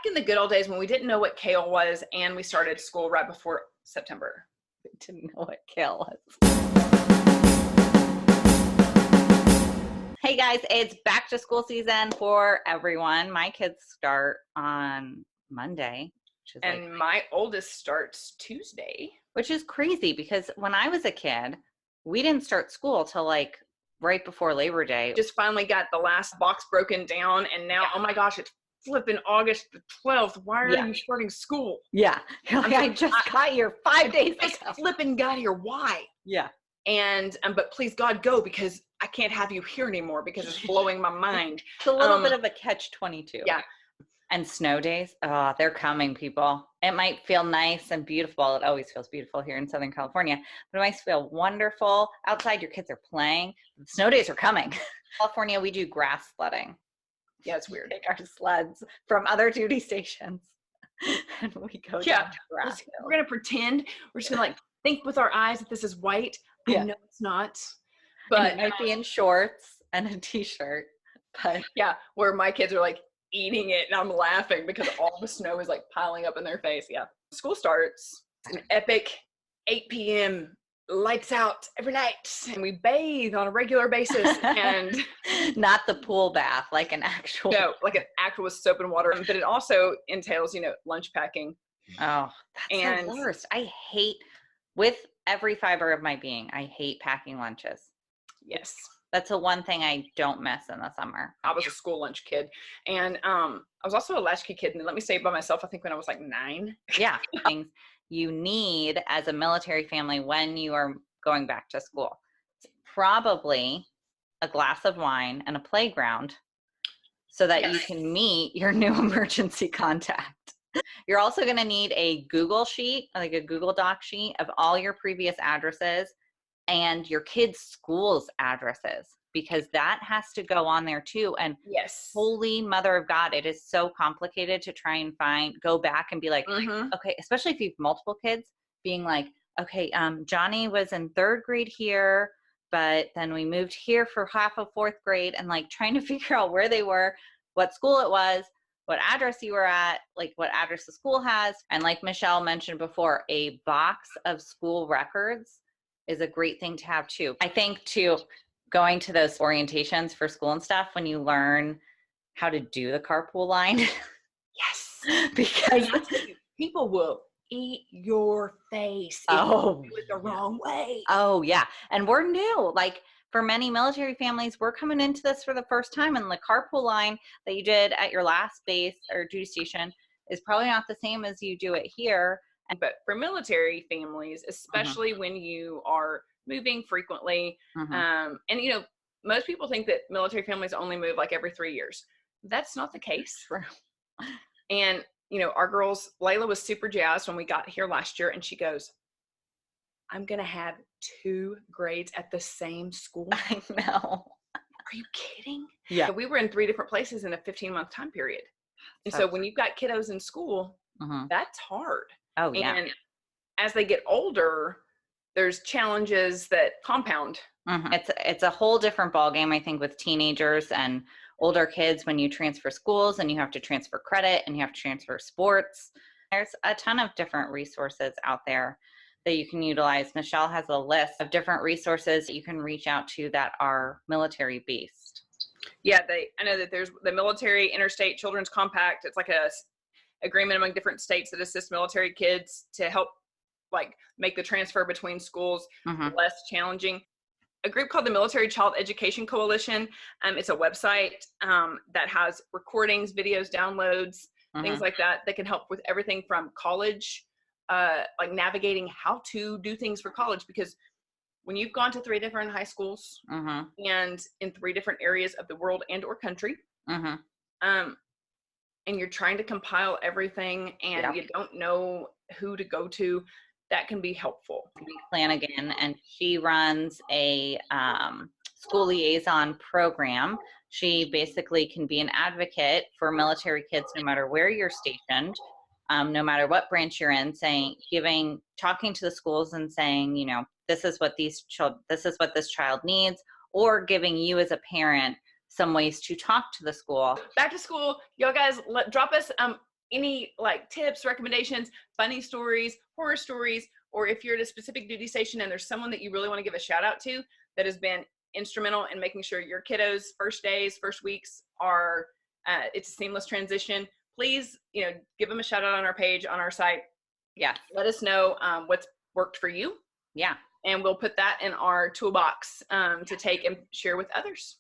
back in the good old days when we didn't know what kale was and we started school right before September. We didn't know what kale was. Hey guys, it's back to school season for everyone. My kids start on Monday. And my oldest starts Tuesday. Which is crazy because when I was a kid, we didn't start school till like right before Labor Day. Just finally got the last box broken down, and now, oh my gosh, it's flipping August the 12th. Why are you starting school? Yeah. Like, I just got here 5 days ago. Flipping got here. Why? Yeah. And, but please God, go, because I can't have you here anymore because it's blowing my mind. It's a little bit of a catch-22. Yeah. And snow days, oh, they're coming, people. It might feel nice and beautiful. It always feels beautiful here in Southern California, but it might feel wonderful. Outside, your kids are playing. The snow days are coming. California, we do grass sledding. Yeah, it's weird. Take our sleds from other duty stations and we go down to grass. We're going to pretend, we're just going to like think with our eyes that this is white. I know it's not. But it might be in shorts and a t-shirt. But yeah, where my kids are like eating it and I'm laughing because all the snow is like piling up in their face. Yeah. School starts. It's an epic 8 p.m. lights out every night, and we bathe on a regular basis. And not the pool bath, like an actual. No, like an actual with soap and water. But it also entails, lunch packing. Oh, that's the worst. I hate, with every fiber of my being, I hate packing lunches. Yes. That's the one thing I don't miss in the summer. I was a school lunch kid, and I was also a latchkey kid. And let me say it by myself, I think when I was like 9. Yeah. Things you need as a military family when you are going back to school. Probably a glass of wine and a playground so that you can meet your new emergency contact. You're also going to need a Google sheet, like a Google Doc sheet of all your previous addresses and your kids' school's addresses, because that has to go on there too. And holy mother of God, it is so complicated to try and go back and be like, okay, especially if you have multiple kids, being like, okay, Johnny was in 3rd grade here, but then we moved here for half of 4th grade, and like trying to figure out where they were, what school it was, what address you were at, like what address the school has. And like Michelle mentioned before, a box of school records is a great thing to have too. I think too, going to those orientations for school and stuff, when you learn how to do the carpool line. Yes. Because people will eat your face if you do it the wrong way. Oh yeah. And we're new. Like for many military families, we're coming into this for the first time, and the carpool line that you did at your last base or duty station is probably not the same as you do it here. But for military families, especially when you are moving frequently, and most people think that military families only move like every 3 years. That's not the case. True. And our girls, Layla was super jazzed when we got here last year, and she goes, I'm gonna have 2 grades at the same school. I know. Are you kidding? Yeah. We were in 3 different places in a 15-month time period. And so when you've got kiddos in school, that's hard. Oh, yeah. And as they get older, there's challenges that compound. It's a whole different ballgame, I think, with teenagers and older kids when you transfer schools and you have to transfer credit and you have to transfer sports. There's a ton of different resources out there that you can utilize. Michelle has a list of different resources that you can reach out to that are military based. Yeah, I know that there's the Military Interstate Children's Compact. It's like a agreement among different states that assist military kids to help like make the transfer between schools less challenging. A group called the Military Child Education Coalition. It's a website that has recordings, videos, downloads, things like that can help with everything from college, like navigating how to do things for college. Because when you've gone to 3 different high schools and in 3 different areas of the world and or country, and you're trying to compile everything and you don't know who to go to, that can be helpful. Flanagan, and she runs a school liaison program. She basically can be an advocate for military kids no matter where you're stationed, no matter what branch you're in, talking to the schools and saying, this is what this child needs, or giving you as a parent some ways to talk to the school. Back to school, y'all guys, drop us any like tips, recommendations, funny stories, horror stories, or if you're at a specific duty station and there's someone that you really want to give a shout out to that has been instrumental in making sure your kiddos' first days, first weeks are, it's a seamless transition, please, give them a shout out on our page, on our site. Yeah. Let us know what's worked for you. Yeah. And we'll put that in our toolbox to take and share with others.